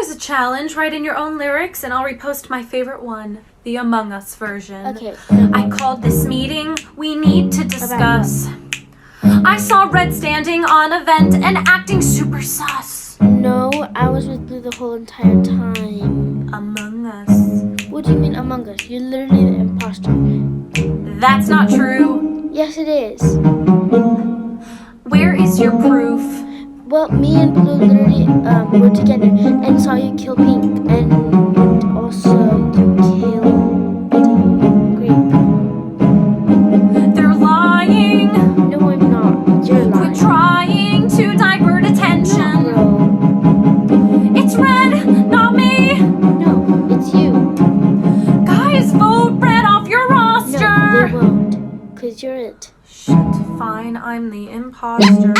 Here's a challenge. Write in your own lyrics and I'll repost my favorite one, the Among Us version. Okay. I called this meeting. We need to discuss. I saw Red standing on a vent and acting super sus. No, I was with Blue the whole entire time. Among Us. What do you mean Among Us? You're literally the imposter. That's not true. Yes, it is. Where is your proof? Well, me and Blue literally were together and saw you kill Pink and also you kill Grape. They're lying. No, I'm not. You're lying. Quit trying to divert attention. No, It's Red, not me. no, it's you. Guys, vote Red off your roster. No, they won't. Because you're it. Shit, fine, I'm the imposter.